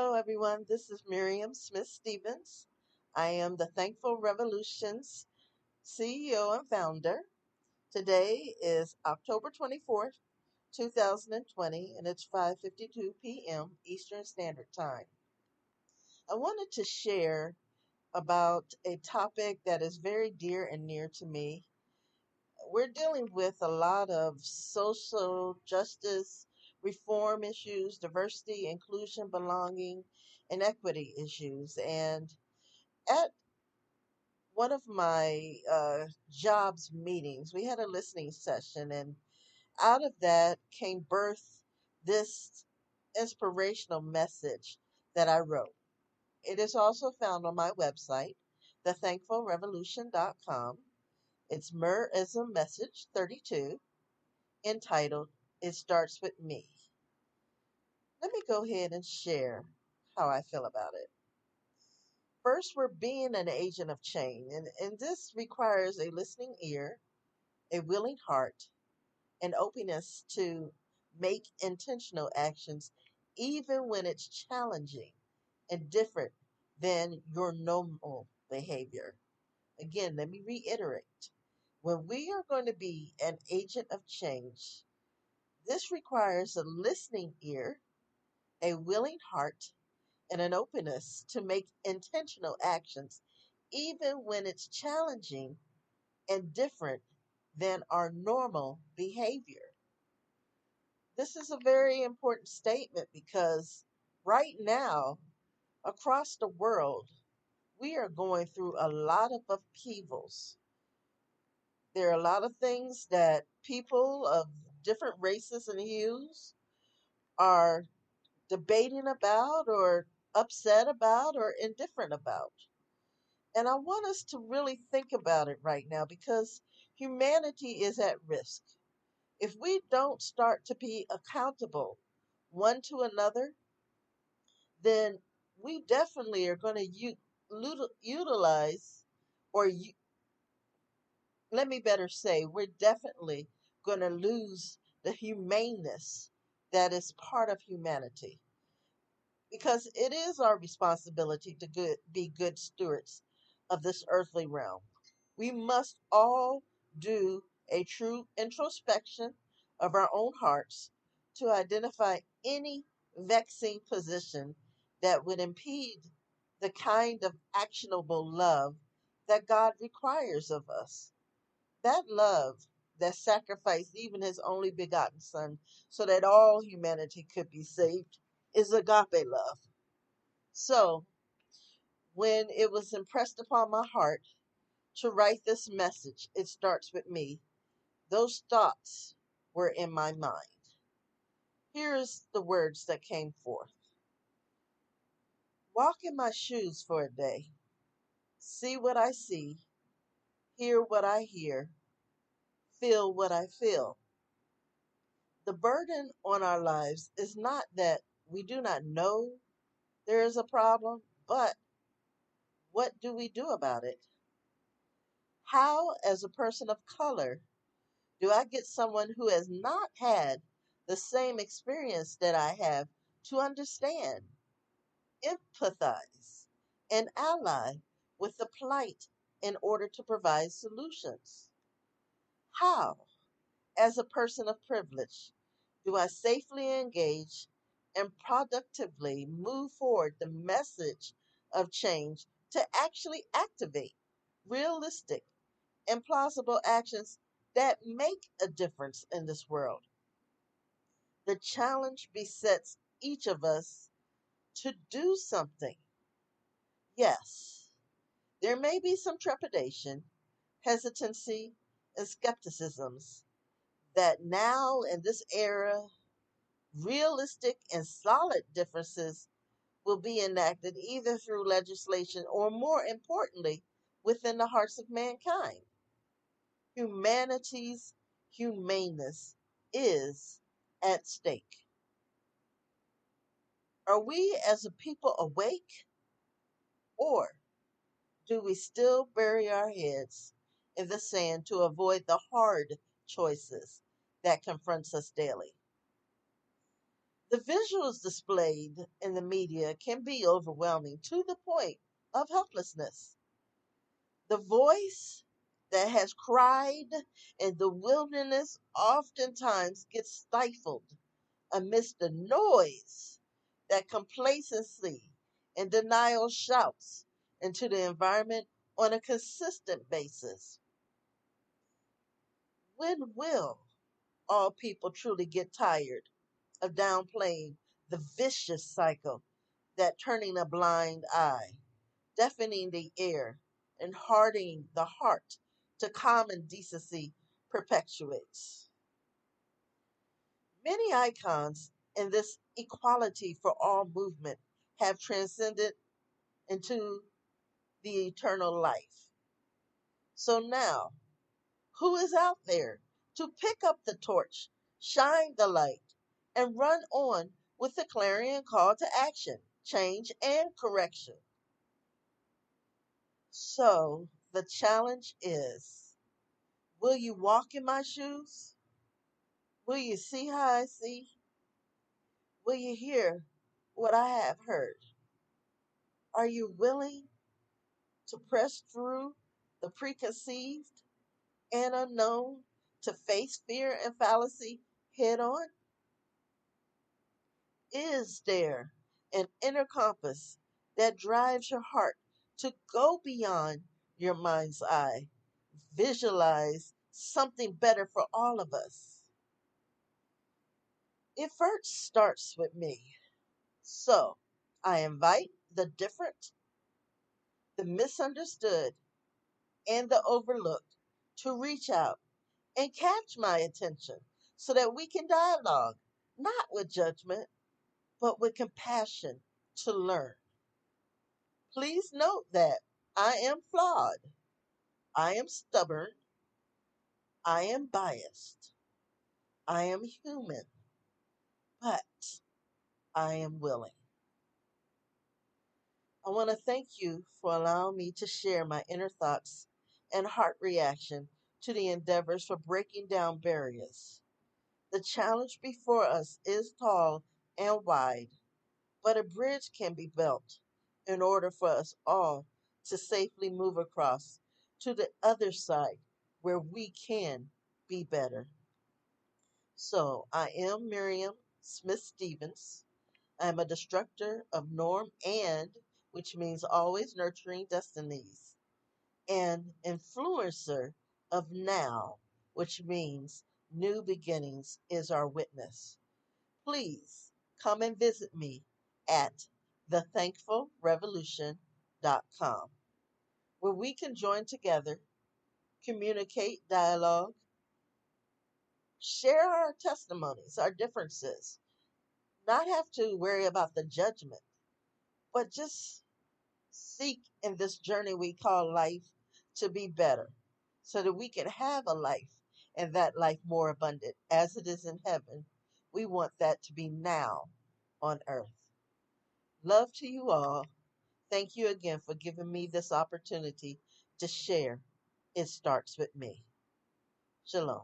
Hello, everyone. This is Miriam Smith Stevens. I am the Thankful Revolution's CEO and founder. Today is October 24th, 2020, and it's 5:52 p.m. Eastern Standard Time. I wanted to share about a topic that is very dear and near to me. We're dealing with a lot of social justice, reform issues, diversity, inclusion, belonging, and equity issues. And at one of my jobs meetings, we had a listening session, and out of that came birth this inspirational message that I wrote. It is also found on my website, thethankfulrevolution.com. It's Myrrhism Message 32, entitled It Starts With Me. Let me go ahead and share how I feel about it. First, we're being an agent of change, and this requires a listening ear, a willing heart, and openness to make intentional actions, even when it's challenging and different than your normal behavior. Again, let me reiterate, when we are going to be an agent of change, this requires a listening ear, a willing heart, and an openness to make intentional actions, even when it's challenging and different than our normal behavior. This is a very important statement because right now, across the world, we are going through a lot of upheavals. There are a lot of things that people of different races and hues are debating about or upset about or indifferent about. And I want us to really think about it right now because humanity is at risk. If we don't start to be accountable one to another, then we definitely are going to utilize, or let me better say, we're definitely going to lose the humaneness that is part of humanity. Because it is our responsibility to be good stewards of this earthly realm. We must all do a true introspection of our own hearts to identify any vexing position that would impede the kind of actionable love that God requires of us. That love that sacrificed even his only begotten Son so that all humanity could be saved is agape love. So, when it was impressed upon my heart to write this message, it starts with me. Those thoughts were in my mind. Here's the words that came forth. Walk in my shoes for a day. See what I see, hear what I hear, feel what I feel. The burden on our lives is not that we do not know there is a problem, but what do we do about it? How, as a person of color, do I get someone who has not had the same experience that I have to understand, empathize, and ally with the plight in order to provide solutions? How, as a person of privilege, do I safely engage and productively move forward the message of change to actually activate realistic and plausible actions that make a difference in this world? The challenge besets each of us to do something. Yes, there may be some trepidation, hesitancy, and skepticisms that now in this era, realistic and solid differences will be enacted either through legislation or, more importantly, within the hearts of mankind. Humanity's humaneness is at stake. Are we as a people awake, or do we still bury our heads in the sand to avoid the hard choices that confronts us daily? The visuals displayed in the media can be overwhelming to the point of helplessness. The voice that has cried in the wilderness oftentimes gets stifled amidst the noise that complacency and denial shouts into the environment on a consistent basis. When will all people truly get tired of downplaying the vicious cycle that turning a blind eye, deafening the ear, and hardening the heart to common decency perpetuates? Many icons in this equality for all movement have transcended into the eternal life. So now, who is out there to pick up the torch, shine the light, and run on with the clarion call to action, change, and correction? So the challenge is, will you walk in my shoes? Will you see how I see? Will you hear what I have heard? Are you willing to press through the preconceived and unknown, to face fear and fallacy head on? Is there an inner compass that drives your heart to go beyond your mind's eye? Visualize something better for all of us. It first starts with me. So I invite the different, the misunderstood, and the overlooked to reach out and catch my attention so that we can dialogue, not with judgment, but with compassion to learn. Please note that I am flawed, I am stubborn, I am biased, I am human, but I am willing. I want to thank you for allowing me to share my inner thoughts and heart reaction to the endeavors for breaking down barriers. The challenge before us is tall and wide, but a bridge can be built in order for us all to safely move across to the other side where we can be better. So, I am Miriam Smith Stevens. I am a destructor of norm and, which means always nurturing destinies, and influencer of now, which means new beginnings is our witness. Please come and visit me at thethankfulrevolution.com, where we can join together, communicate, dialogue, share our testimonies, our differences, not have to worry about the judgment, but just seek in this journey we call life to be better so that we can have a life and that life more abundant as it is in heaven. We want that to be now on earth. Love to you all. Thank you again for giving me this opportunity to share. It starts with me. Shalom.